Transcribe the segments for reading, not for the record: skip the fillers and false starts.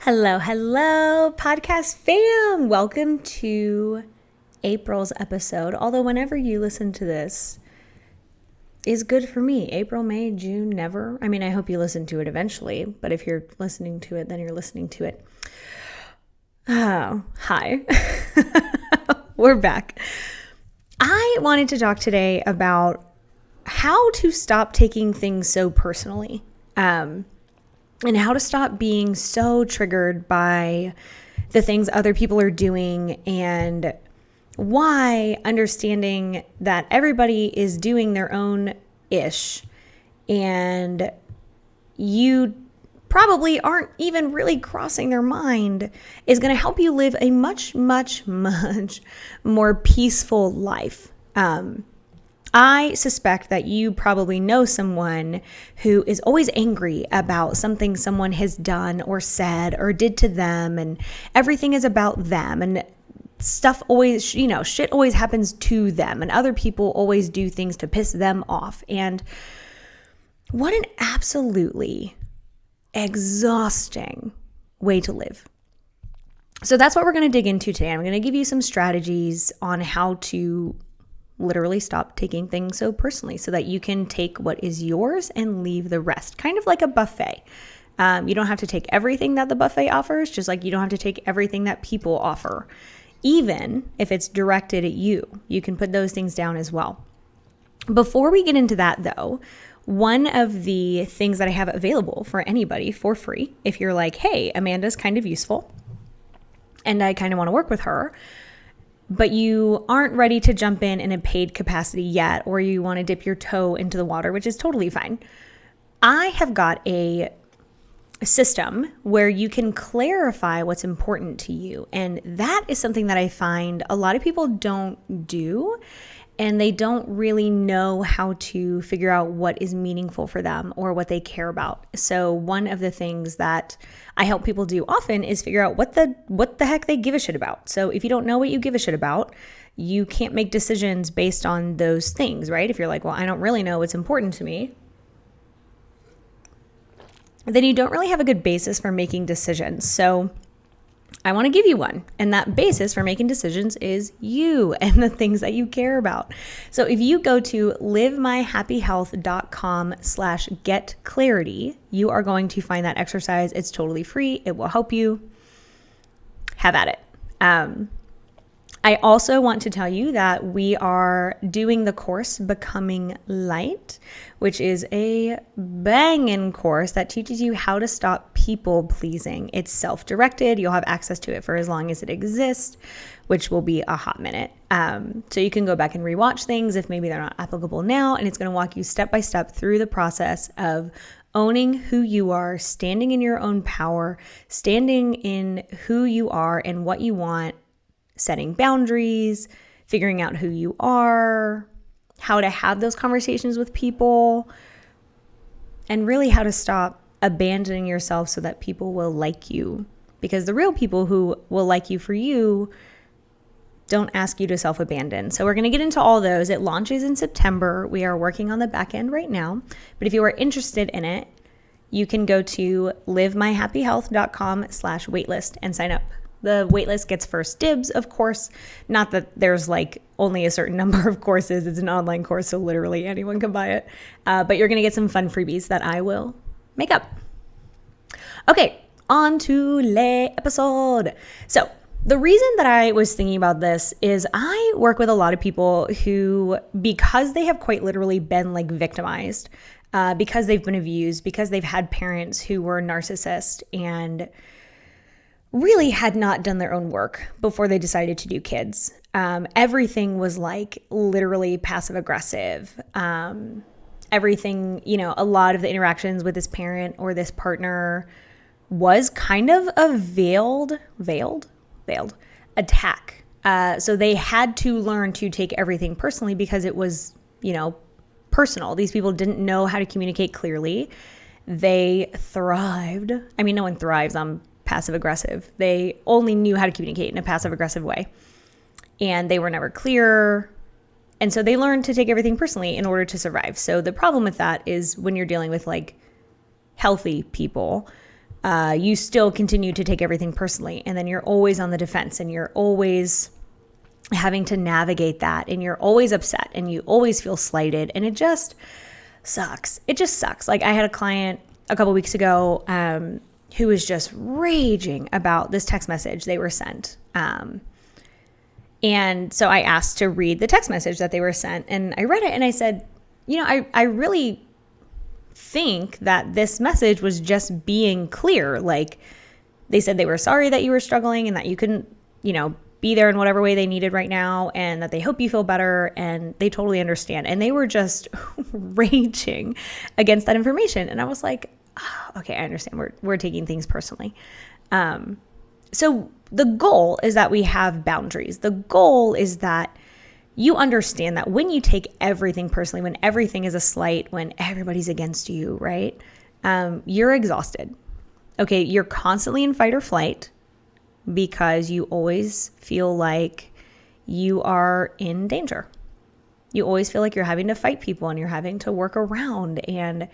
Hello, hello, podcast fam. Welcome to April's episode. Although whenever you listen to this is good for me. April, May, June, never. I mean, I hope you listen to it eventually, but if you're listening to it, then you're listening to it. Oh, hi. We're back. I wanted to talk today about how to stop taking things so personally. And how to stop being so triggered by the things other people are doing, and why understanding that everybody is doing their own ish and you probably aren't even really crossing their mind is going to help you live a much, much, much more peaceful life. I suspect that you probably know someone who is always angry about something someone has done or said or did to them, and everything is about them, and stuff always, shit always happens to them, and other people always do things to piss them off. And what an absolutely exhausting way to live. So that's what we're going to dig into today. I'm going to give you some strategies on how to literally stop taking things so personally so that you can take what is yours and leave the rest, kind of like a buffet. You don't have to take everything that the buffet offers, just like you don't have to take everything that people offer. Even if it's directed at you, you can put those things down as well. Before we get into that though, one of the things that I have available for anybody for free, if you're like, hey, Amanda's kind of useful and I kind of want to work with her, but you aren't ready to jump in a paid capacity yet, or you want to dip your toe into the water, which is totally fine. I have got a system where you can clarify what's important to you. And that is something that I find a lot of people don't do, and they don't really know how to figure out what is meaningful for them or what they care about. So one of the things that I help people do often is figure out what the heck they give a shit about. So if you don't know what you give a shit about, you can't make decisions based on those things, right? If you're like, well, I don't really know what's important to me, then you don't really have a good basis for making decisions. So I want to give you one. And that basis for making decisions is you and the things that you care about. So if you go to livemyhappyhealth.com/getclarity, you are going to find that exercise. It's totally free. It will help you. Have at it. I also want to tell you that we are doing the course Becoming Light, which is a banging course that teaches you how to stop people pleasing. It's self-directed. You'll have access to it for as long as it exists, which will be a hot minute. So you can go back and rewatch things if maybe they're not applicable now, and it's going to walk you step by step through the process of owning who you are, standing in your own power, standing in who you are and what you want, setting boundaries, figuring out who you are, how to have those conversations with people, and really how to stop abandoning yourself so that people will like you. Because the real people who will like you for you don't ask you to self-abandon. So we're going to get into all those. It launches in September. We are working on the back end right now. But if you are interested in it, you can go to livemyhappyhealth.com/waitlist and sign up. The waitlist gets first dibs, of course. Not that there's like only a certain number of courses. It's an online course, so literally anyone can buy it. But you're going to get some fun freebies that I will make up. Okay, on to the episode. So the reason that I was thinking about this is I work with a lot of people who, because they have quite literally been like victimized, because they've been abused, because they've had parents who were narcissists and really had not done their own work before they decided to do kids. Everything was like literally passive aggressive. Everything, a lot of the interactions with this parent or this partner was kind of a veiled attack. So they had to learn to take everything personally because it was, personal. These people didn't know how to communicate clearly. They thrived. I mean, no one thrives on passive aggressive. They only knew how to communicate in a passive aggressive way. And they were never clear. And so they learned to take everything personally in order to survive. So the problem with that is when you're dealing with like healthy people, you still continue to take everything personally. And then you're always on the defense and you're always having to navigate that. And you're always upset and you always feel slighted. And it just sucks. It just sucks. Like I had a client a couple weeks ago who was just raging about this text message they were sent. And so I asked to read the text message that they were sent. And I read it and I said, I really think that this message was just being clear. Like they said they were sorry that you were struggling and that you couldn't, be there in whatever way they needed right now, and that they hope you feel better, and they totally understand. And they were just raging against that information. And I was like, oh, okay, I understand. We're taking things personally. So the goal is that we have boundaries. The goal is that you understand that when you take everything personally, when everything is a slight, when everybody's against you, right? You're exhausted. Okay, you're constantly in fight or flight because you always feel like you are in danger. You always feel like you're having to fight people and you're having to work around, and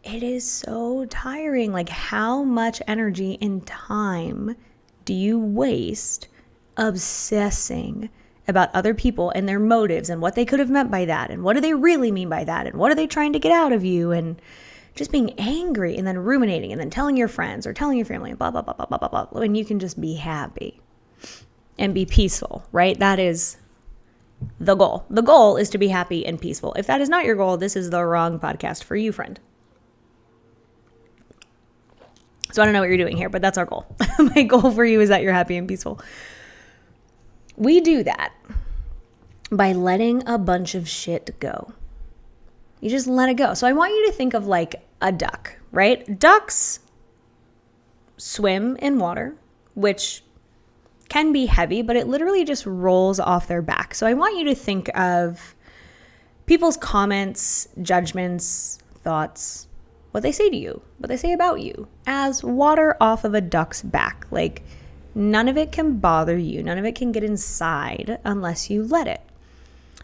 it is so tiring. Like, how much energy and time do you waste obsessing about other people and their motives and what they could have meant by that, and what do they really mean by that, and what are they trying to get out of you, and just being angry and then ruminating and then telling your friends or telling your family and blah, blah, blah, blah, blah, blah, blah, when you can just be happy and be peaceful, right? That is the goal. The goal is to be happy and peaceful. If that is not your goal, this is the wrong podcast for you, friend. So I don't know what you're doing here, but that's our goal. My goal for you is that you're happy and peaceful. We do that by letting a bunch of shit go. You just let it go. So I want you to think of like a duck, right? Ducks swim in water, which can be heavy, but it literally just rolls off their back. So I want you to think of people's comments, judgments, thoughts, what they say to you, what they say about you, as water off of a duck's back. Like, none of it can bother you. None of it can get inside unless you let it.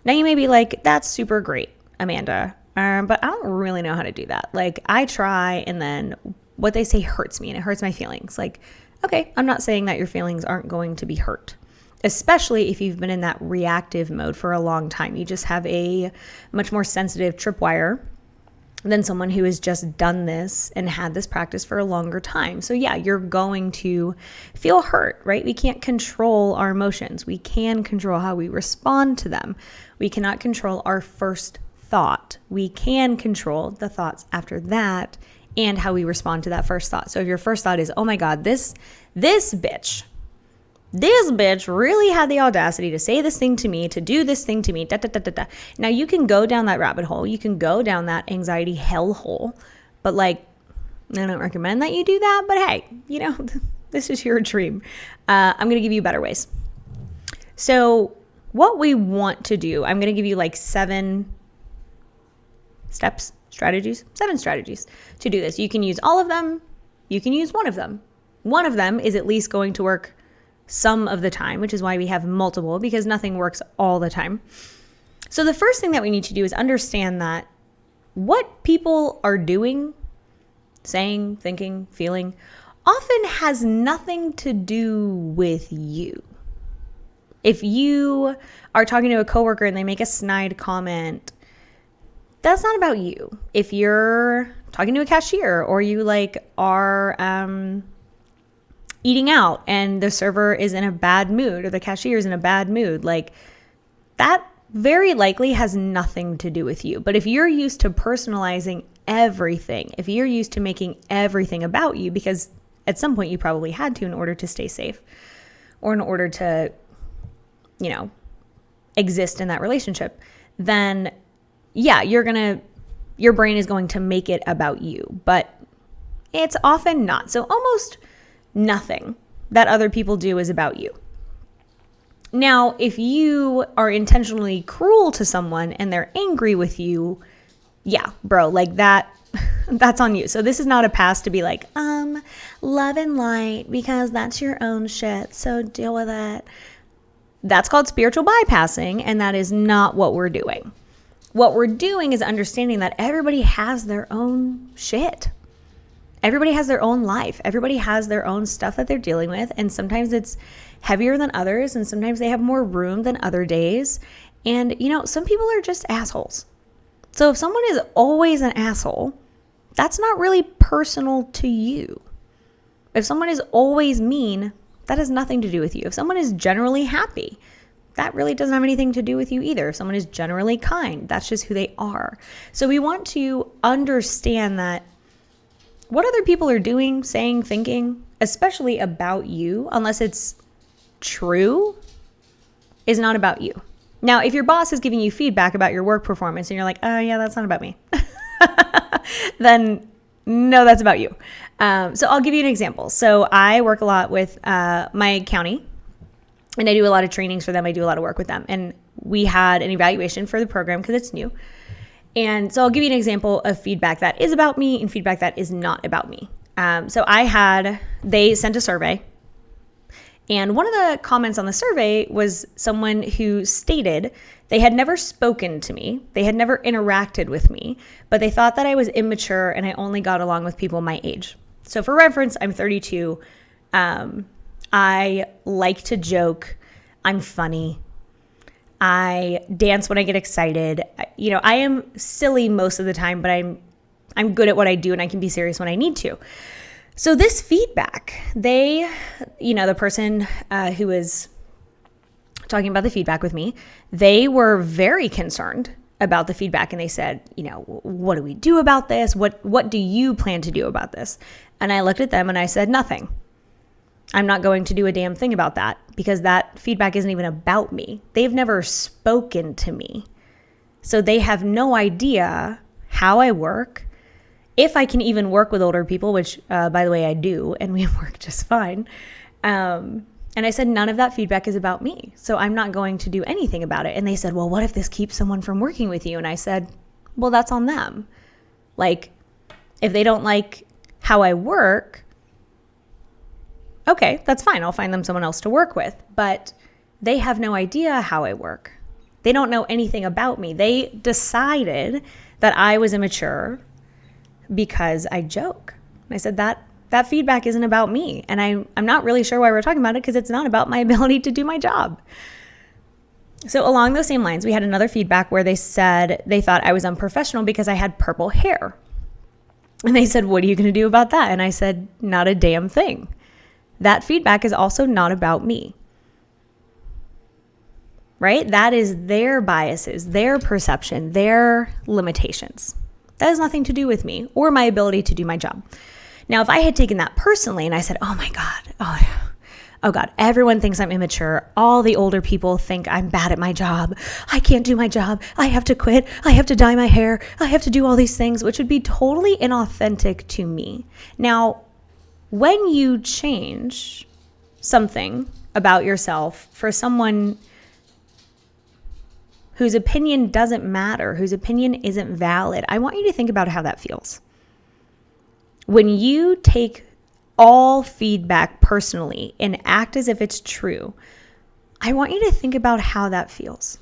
Now you may be like, that's super great, Amanda. But I don't really know how to do that. Like, I try, and then what they say hurts me and it hurts my feelings. Like, okay, I'm not saying that your feelings aren't going to be hurt, especially if you've been in that reactive mode for a long time. You just have a much more sensitive tripwire than someone who has just done this and had this practice for a longer time. So yeah, you're going to feel hurt, right? We can't control our emotions. We can control how we respond to them. We cannot control our first thought. We can control the thoughts after that and how we respond to that first thought. So if your first thought is, oh my God, this bitch really had the audacity to say this thing to me, to do this thing to me, da, da, da, da, da. Now you can go down that rabbit hole. You can go down that anxiety hellhole. But like, I don't recommend that you do that. But hey, this is your dream. I'm going to give you better ways. So what we want to do, I'm going to give you like 7 strategies to do this. You can use all of them. You can use one of them. One of them is at least going to work some of the time, which is why we have multiple, because nothing works all the time. So the first thing that we need to do is understand that what people are doing, saying, thinking, feeling, often has nothing to do with you. If you are talking to a coworker and they make a snide comment, that's not about you. If you're talking to a cashier, or you are eating out and the server is in a bad mood, or the cashier is in a bad mood, like, that very likely has nothing to do with you. But if you're used to personalizing everything, if you're used to making everything about you, because at some point you probably had to in order to stay safe, or in order to, exist in that relationship, then yeah, your brain is going to make it about you, but it's often not. So almost nothing that other people do is about you. Now, if you are intentionally cruel to someone and they're angry with you, yeah, bro, like that's on you. So this is not a pass to be like, love and light, because that's your own shit, so deal with it. That's called spiritual bypassing, and that is not what we're doing. What we're doing is understanding that everybody has their own shit. Everybody has their own life. Everybody has their own stuff that they're dealing with. And sometimes it's heavier than others. And sometimes they have more room than other days. And, some people are just assholes. So if someone is always an asshole, that's not really personal to you. If someone is always mean, that has nothing to do with you. If someone is generally happy, that really doesn't have anything to do with you either. If someone is generally kind, that's just who they are. So we want to understand that what other people are doing, saying, thinking, especially about you, unless it's true, is not about you. Now, if your boss is giving you feedback about your work performance and you're like, oh yeah, that's not about me, then no, that's about you. So I'll give you an example. So I work a lot with my county, and I do a lot of trainings for them. I do a lot of work with them. And we had an evaluation for the program because it's new. And so I'll give you an example of feedback that is about me and feedback that is not about me. So they sent a survey. And one of the comments on the survey was someone who stated they had never spoken to me. They had never interacted with me, but they thought that I was immature and I only got along with people my age. So for reference, I'm 32. I like to joke. I'm funny. I dance when I get excited. I am silly most of the time, but I'm good at what I do and I can be serious when I need to. So this feedback, the person who was talking about the feedback with me, they were very concerned about the feedback. And they said, what do we do about this? What do you plan to do about this? And I looked at them and I said, nothing. I'm not going to do a damn thing about that because that feedback isn't even about me. They've never spoken to me. So they have no idea how I work, if I can even work with older people, which, by the way, I do, and we work just fine. And I said, none of that feedback is about me. So I'm not going to do anything about it. And they said, well, what if this keeps someone from working with you? And I said, well, that's on them. Like, if they don't like how I work, okay, that's fine. I'll find them someone else to work with. But they have no idea how I work. They don't know anything about me. They decided that I was immature because I joke. I said that feedback isn't about me. And I'm not really sure why we're talking about it because it's not about my ability to do my job. So along those same lines, we had another feedback where they said they thought I was unprofessional because I had purple hair. And they said, what are you going to do about that? And I said, not a damn thing. That feedback is also not about me. Right? That is their biases, their perception, their limitations. That has nothing to do with me or my ability to do my job. Now, if I had taken that personally and I said, oh my God, oh God, everyone thinks I'm immature. All the older people think I'm bad at my job. I can't do my job. I have to quit. I have to dye my hair. I have to do all these things, which would be totally inauthentic to me. Now, when you change something about yourself for someone whose opinion doesn't matter, whose opinion isn't valid, I want you to think about how that feels. When you take all feedback personally and act as if it's true, I want you to think about how that feels.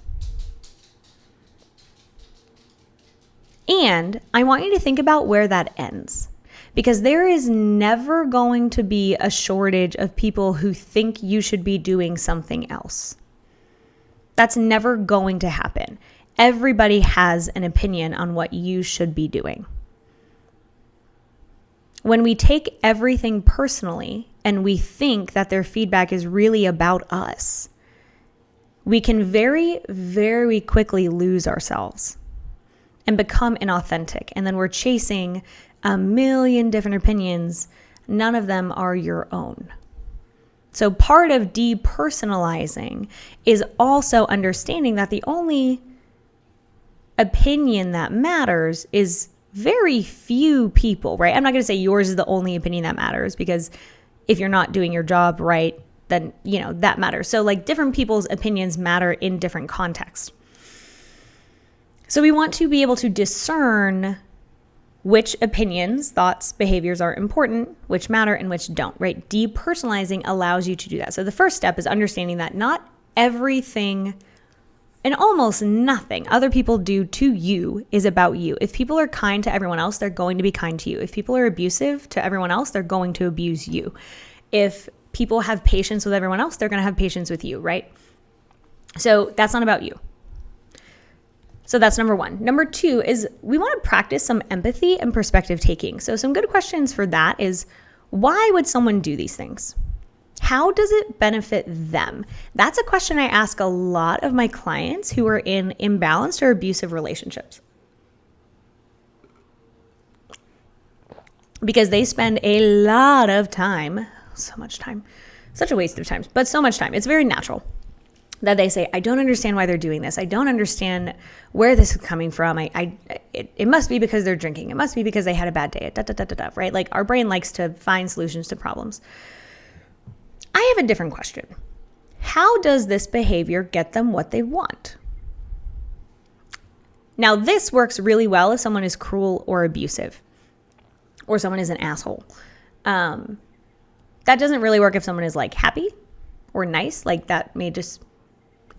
And I want you to think about where that ends. Because there is never going to be a shortage of people who think you should be doing something else. That's never going to happen. Everybody has an opinion on what you should be doing. When we take everything personally and we think that their feedback is really about us, we can very, very quickly lose ourselves and become inauthentic. And then we're chasing a million different opinions. None of them are your own. So part of depersonalizing is also understanding that the only opinion that matters is very few people, right? I'm not going to say yours is the only opinion that matters, because if you're not doing your job right, then, that matters. So like different people's opinions matter in different contexts. So we want to be able to discern which opinions, thoughts, behaviors are important, which matter, and which don't, right? Depersonalizing allows you to do that. So the first step is understanding that not everything And almost nothing other people do to you is about you. If people are kind to everyone else, they're going to be kind to you. If people are abusive to everyone else, they're going to abuse you. If people have patience with everyone else, they're going to have patience with you, right? So that's not about you. So that's number one. Number two is we want to practice some empathy and perspective taking. So some good questions for that is, why would someone do these things? How does it benefit them? That's a question I ask a lot of my clients who are in imbalanced or abusive relationships. Because they spend a lot of time, so much time, such a waste of time, but so much time. It's very natural that they say, I don't understand why they're doing this. I don't understand where this is coming from. It must be because they're drinking. It must be because they had a bad day, right? Like our brain likes to find solutions to problems. I have a different question. How does this behavior get them what they want? Now, this works really well if someone is cruel or abusive, or someone is an asshole. That doesn't really work if someone is like happy or nice. Like that may just,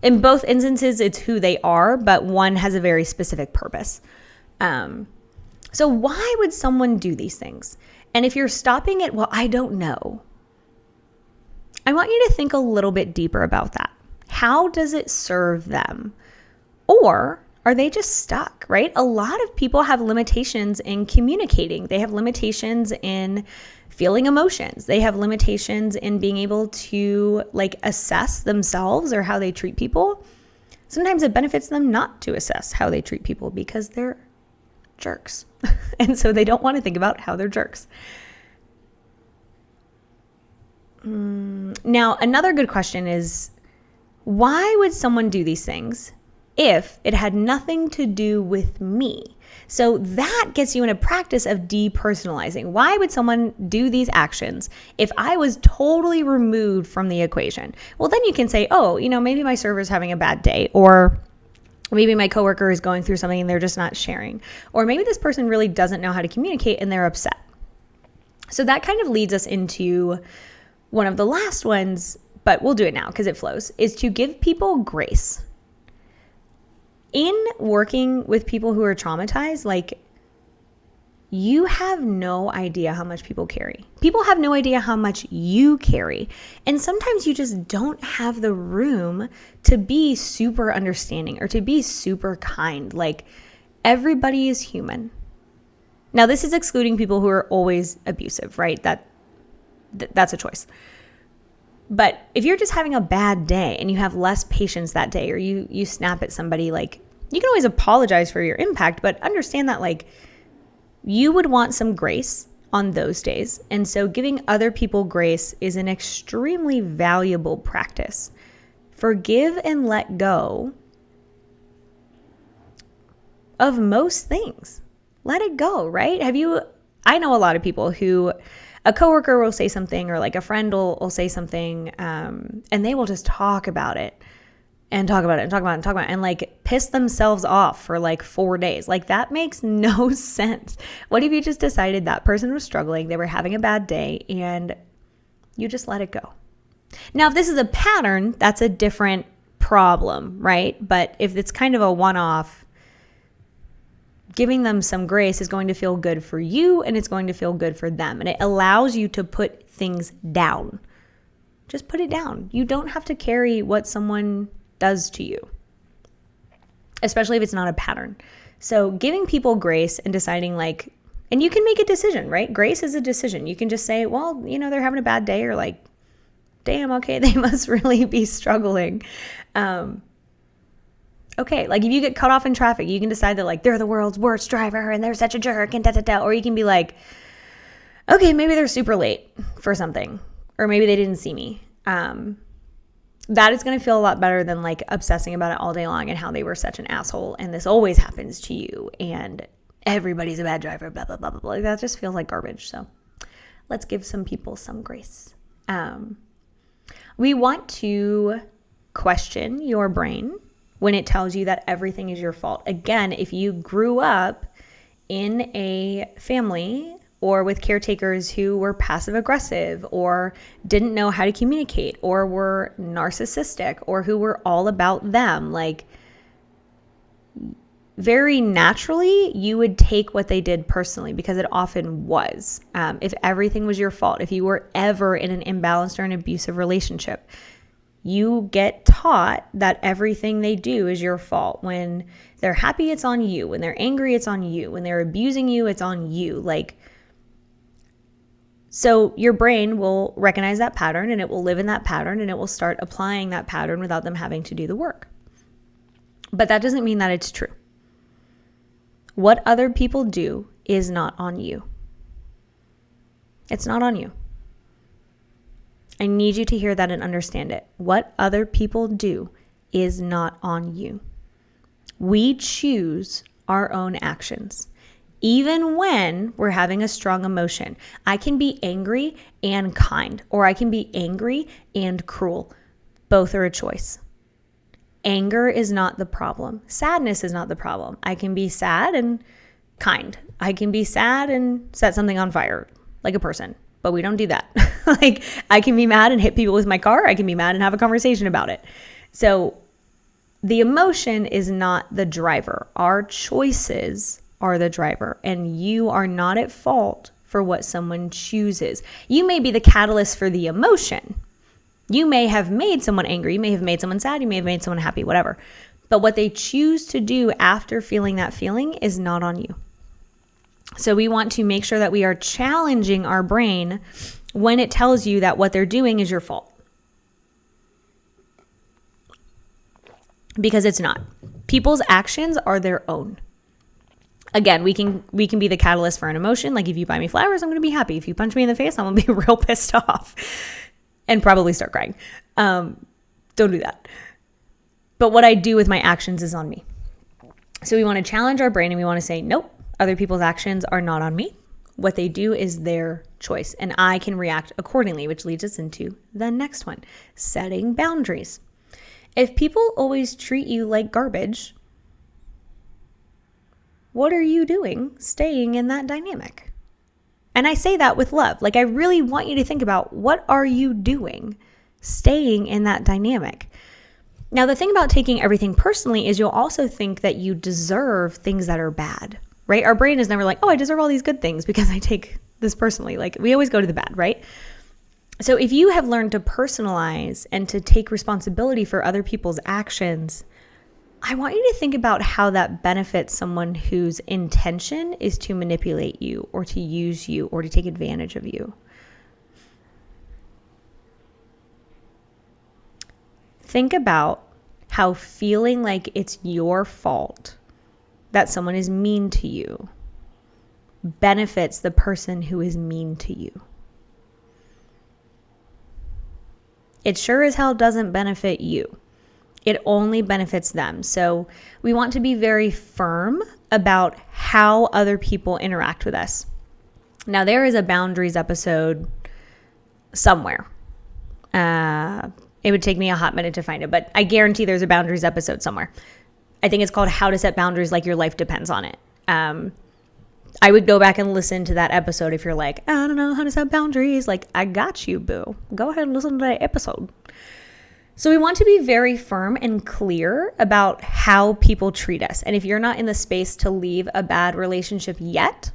in both instances, it's who they are, but one has a very specific purpose. So why would someone do these things? And if you're stopping it, well, I don't know. I want you to think a little bit deeper about that. How does it serve them? Or are they just stuck, right? A lot of people have limitations in communicating. They have limitations in feeling emotions. They have limitations in being able to like assess themselves or how they treat people. Sometimes it benefits them not to assess how they treat people because they're jerks. And so they don't want to think about how they're jerks. Now, another good question is, why would someone do these things if it had nothing to do with me? So that gets you in a practice of depersonalizing. Why would someone do these actions if I was totally removed from the equation? Well, then you can say, oh, maybe my server's having a bad day, or maybe my coworker is going through something and they're just not sharing, or maybe this person really doesn't know how to communicate and they're upset. So that kind of leads us into one of the last ones, but we'll do it now because it flows, is to give people grace. In working with people who are traumatized, like, you have no idea how much people carry. People have no idea how much you carry. And sometimes you just don't have the room to be super understanding or to be super kind. Like, everybody is human. Now, this is excluding people who are always abusive, right? That's a choice. But if you're just having a bad day and you have less patience that day, or you snap at somebody, like, you can always apologize for your impact, but understand that, like, you would want some grace on those days. And so giving other people grace is an extremely valuable practice. Forgive and let go of most things. Let it go, right? I know a lot of people who a coworker will say something, or like a friend will say something, and they will just talk about it and talk about it and talk about it and talk about it and like piss themselves off for like 4 days. Like, that makes no sense. What if you just decided that person was struggling, they were having a bad day, and you just let it go? Now, if this is a pattern, that's a different problem, right? But if it's kind of a one-off, giving them some grace is going to feel good for you, and it's going to feel good for them. And it allows you to put things down. Just put it down. You don't have to carry what someone does to you, especially if it's not a pattern. So giving people grace and deciding, like, and you can make a decision, right? Grace is a decision. You can just say, well, they're having a bad day, or like, damn, okay, they must really be struggling. Okay, like if you get cut off in traffic, you can decide that, like, they're the world's worst driver and they're such a jerk and da-da-da. Or you can be like, okay, maybe they're super late for something, or maybe they didn't see me. That is going to feel a lot better than like obsessing about it all day long and how they were such an asshole and this always happens to you and everybody's a bad driver, blah, blah, blah, blah, blah. That just feels like garbage. So let's give some people some grace. We want to question your brain when it tells you that everything is your fault. Again, if you grew up in a family or with caretakers who were passive aggressive or didn't know how to communicate or were narcissistic or who were all about them, like, very naturally, you would take what they did personally, because it often was. If everything was your fault, if you were ever in an imbalanced or an abusive relationship, you get taught that everything they do is your fault. When they're happy, it's on you. When they're angry, it's on you. When they're abusing you, it's on you. So your brain will recognize that pattern, and it will live in that pattern, and it will start applying that pattern without them having to do the work. But that doesn't mean that it's true. What other people do is not on you. It's not on you. I need you to hear that and understand it. What other people do is not on you. We choose our own actions. Even when we're having a strong emotion, I can be angry and kind, or I can be angry and cruel. Both are a choice. Anger is not the problem. Sadness is not the problem. I can be sad and kind. I can be sad and set something on fire, like a person. But we don't do that. I can be mad and hit people with my car. I can be mad and have a conversation about it. So the emotion is not the driver. Our choices are the driver. And you are not at fault for what someone chooses. You may be the catalyst for the emotion. You may have made someone angry. You may have made someone sad. You may have made someone happy, whatever. But what they choose to do after feeling that feeling is not on you. So we want to make sure that we are challenging our brain when it tells you that what they're doing is your fault. Because it's not. People's actions are their own. Again, we can be the catalyst for an emotion. Like if you buy me flowers, I'm going to be happy. If you punch me in the face, I'm going to be real pissed off and probably start crying. Don't do that. But what I do with my actions is on me. So we want to challenge our brain and we want to say, nope. Other people's actions are not on me. What they do is their choice, and I can react accordingly, which leads us into the next one, setting boundaries. If people always treat you like garbage, what are you doing staying in that dynamic? And I say that with love. I really want you to think about, what are you doing staying in that dynamic? Now, the thing about taking everything personally is you'll also think that you deserve things that are bad. Right? Our brain is never like, oh, I deserve all these good things because I take this personally. We always go to the bad, right? So if you have learned to personalize and to take responsibility for other people's actions, I want you to think about how that benefits someone whose intention is to manipulate you or to use you or to take advantage of you. Think about how feeling like it's your fault that someone is mean to you benefits the person who is mean to you. It sure as hell doesn't benefit you. It only benefits them. So we want to be very firm about how other people interact with us. Now, there is a boundaries episode somewhere. It would take me a hot minute to find it, but I guarantee there's a boundaries episode somewhere. I think it's called How to Set Boundaries Like Your Life Depends on It. I would go back and listen to that episode if you're like, I don't know how to set boundaries. I got you, boo. Go ahead and listen to that episode. So we want to be very firm and clear about how people treat us. And if you're not in the space to leave a bad relationship yet,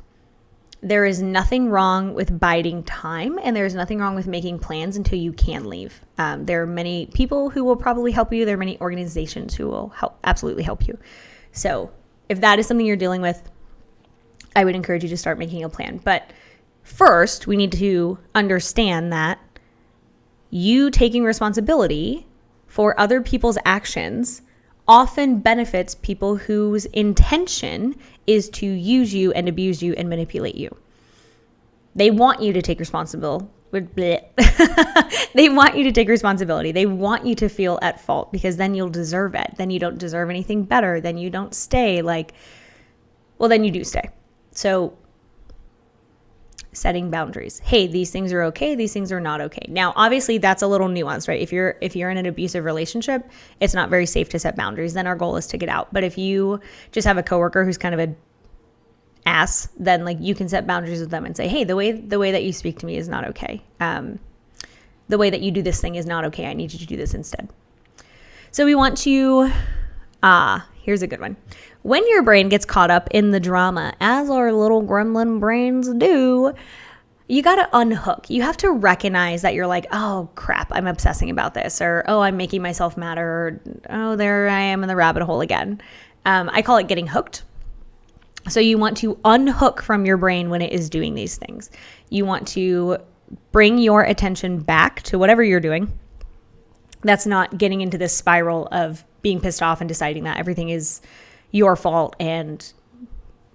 there is nothing wrong with biding time, and there's nothing wrong with making plans until you can leave. There are many people who will probably help you. There are many organizations who will absolutely help you. So if that is something you're dealing with, I would encourage you to start making a plan. But first, we need to understand that you taking responsibility for other people's actions often benefits people whose intention is to use you and abuse you and manipulate you. They want you to take responsibility. They want you to take responsibility. They want you to feel at fault because then you'll deserve it. Then you don't deserve anything better. Then you don't stay. Then you do stay. So setting boundaries. Hey, these things are okay. These things are not okay. Now, obviously, that's a little nuanced, right? If you're in an abusive relationship, it's not very safe to set boundaries. Then our goal is to get out. But if you just have a coworker who's kind of an ass, then you can set boundaries with them and say, hey, the way that you speak to me is not okay. The way that you do this thing is not okay. I need you to do this instead. So we want to Here's a good one. When your brain gets caught up in the drama, as our little gremlin brains do, you got to unhook. You have to recognize that you're like, oh crap, I'm obsessing about this, or oh, I'm making myself matter, or oh, there I am in the rabbit hole again. I call it getting hooked. So you want to unhook from your brain when it is doing these things. You want to bring your attention back to whatever you're doing. That's not getting into this spiral of being pissed off and deciding that everything is your fault and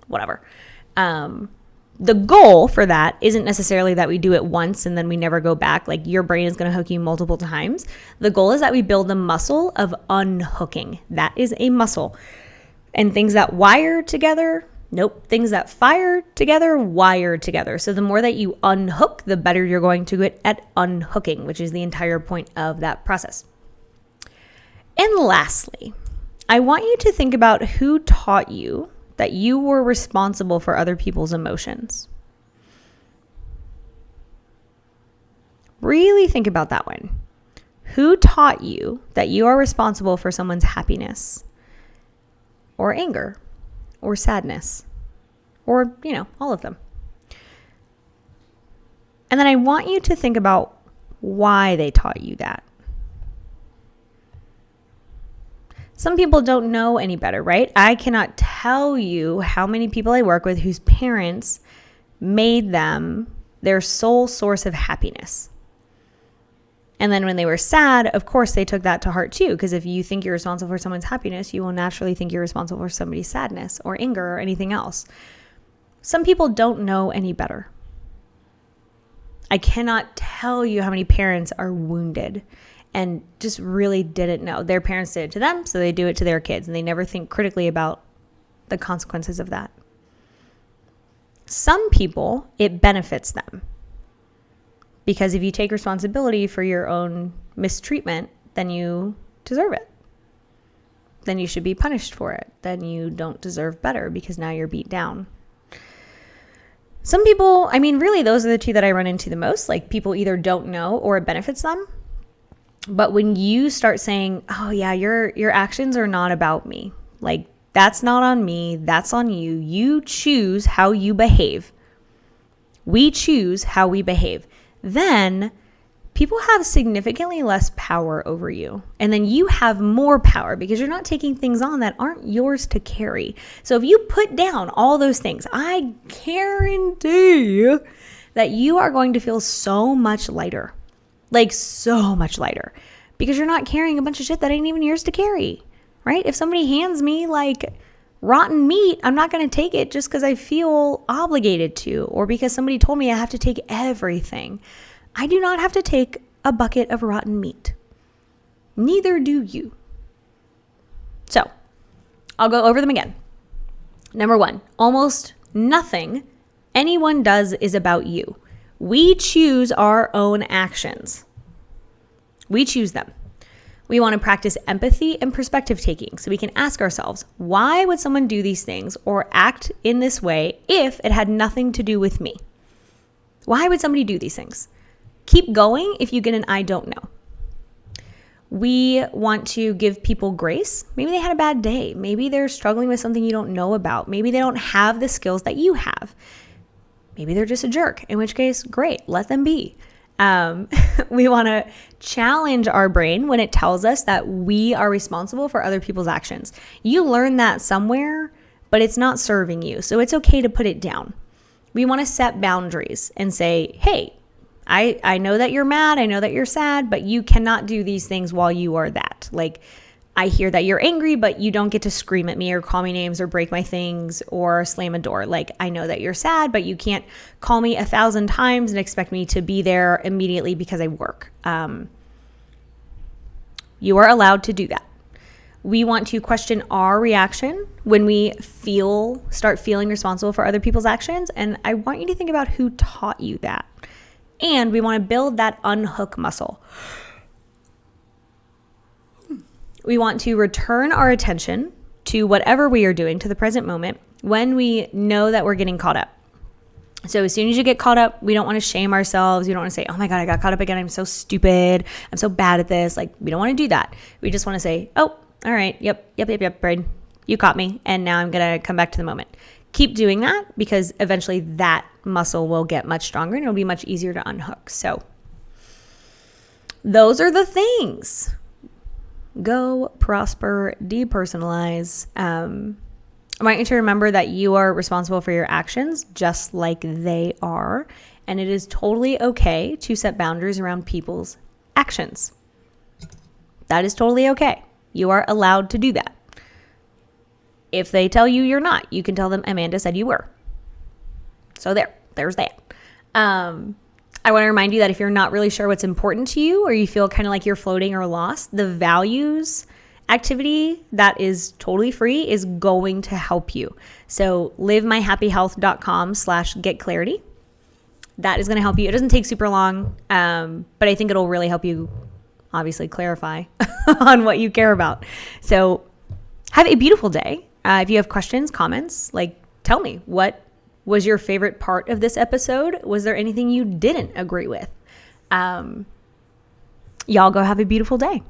whatever. The goal for that isn't necessarily that we do it once and then we never go back. Like your brain is going to hook you multiple times. The goal is that we build the muscle of unhooking. That is a muscle. And things that wire together, things that fire together, wire together. So the more that you unhook, the better you're going to get at unhooking, which is the entire point of that process. And lastly, I want you to think about who taught you that you were responsible for other people's emotions. Really think about that one. Who taught you that you are responsible for someone's happiness or anger or sadness or, all of them? And then I want you to think about why they taught you that. Some people don't know any better, right? I cannot tell you how many people I work with whose parents made them their sole source of happiness. And then when they were sad, of course, they took that to heart too, because if you think you're responsible for someone's happiness, you will naturally think you're responsible for somebody's sadness or anger or anything else. Some people don't know any better. I cannot tell you how many parents are wounded and just really didn't know. Their parents did it to them, so they do it to their kids, and they never think critically about the consequences of that. Some people, it benefits them. Because if you take responsibility for your own mistreatment, then you deserve it. Then you should be punished for it. Then you don't deserve better because now you're beat down. Some people, really those are the two that I run into the most. Like people either don't know or it benefits them. But when you start saying, oh yeah, your actions are not about me. Like that's not on me, that's on you. You choose how you behave. We choose how we behave. Then people have significantly less power over you. And then you have more power because you're not taking things on that aren't yours to carry. So if you put down all those things, I guarantee that you are going to feel so much lighter. Like so much lighter. Because you're not carrying a bunch of shit that ain't even yours to carry. Right? If somebody hands me like rotten meat, I'm not going to take it just because I feel obligated to, or because somebody told me I have to take everything. I do not have to take a bucket of rotten meat. Neither do you. So, I'll go over them again. Number 1, almost nothing anyone does is about you. We choose our own actions. We choose them. We want to practice empathy and perspective taking so we can ask ourselves, why would someone do these things or act in this way if it had nothing to do with me? Why would somebody do these things? Keep going if you get an I don't know. We want to give people grace. Maybe they had a bad day. Maybe they're struggling with something you don't know about. Maybe they don't have the skills that you have. Maybe they're just a jerk, in which case, great, let them be. We want to challenge our brain when it tells us that we are responsible for other people's actions. You learn that somewhere, but it's not serving you. So it's okay to put it down. We want to set boundaries and say, hey, I know that you're mad. I know that you're sad, but you cannot do these things while you are that. Like, I hear that you're angry, but you don't get to scream at me or call me names or break my things or slam a door. Like, I know that you're sad, but you can't call me 1,000 times and expect me to be there immediately because I work. You are allowed to do that. We want to question our reaction when we start feeling responsible for other people's actions. And I want you to think about who taught you that. And we want to build that unhook muscle. We want to return our attention to whatever we are doing, to the present moment, when we know that we're getting caught up. So as soon as you get caught up, we don't want to shame ourselves. We don't want to say, oh my God, I got caught up again. I'm so stupid. I'm so bad at this. Like, we don't want to do that. We just want to say, oh, all right. Yep, brain. you caught me. And now I'm going to come back to the moment. Keep doing that because eventually that muscle will get much stronger and it'll be much easier to unhook. So those are the things. Go, prosper, depersonalize. I want you to remember that you are responsible for your actions just like they are. And it is totally okay to set boundaries around people's actions. That is totally okay. You are allowed to do that. If they tell you you're not, you can tell them Amanda said you were. So there's that. I want to remind you that if you're not really sure what's important to you or you feel kind of like you're floating or lost, the values activity that is totally free is going to help you. So livemyhappyhealth.com/getclarity. That is going to help you. It doesn't take super long, but I think it'll really help you obviously clarify on what you care about. So have a beautiful day. If you have questions, comments, tell me, what was your favorite part of this episode? Was there anything you didn't agree with? Y'all go have a beautiful day.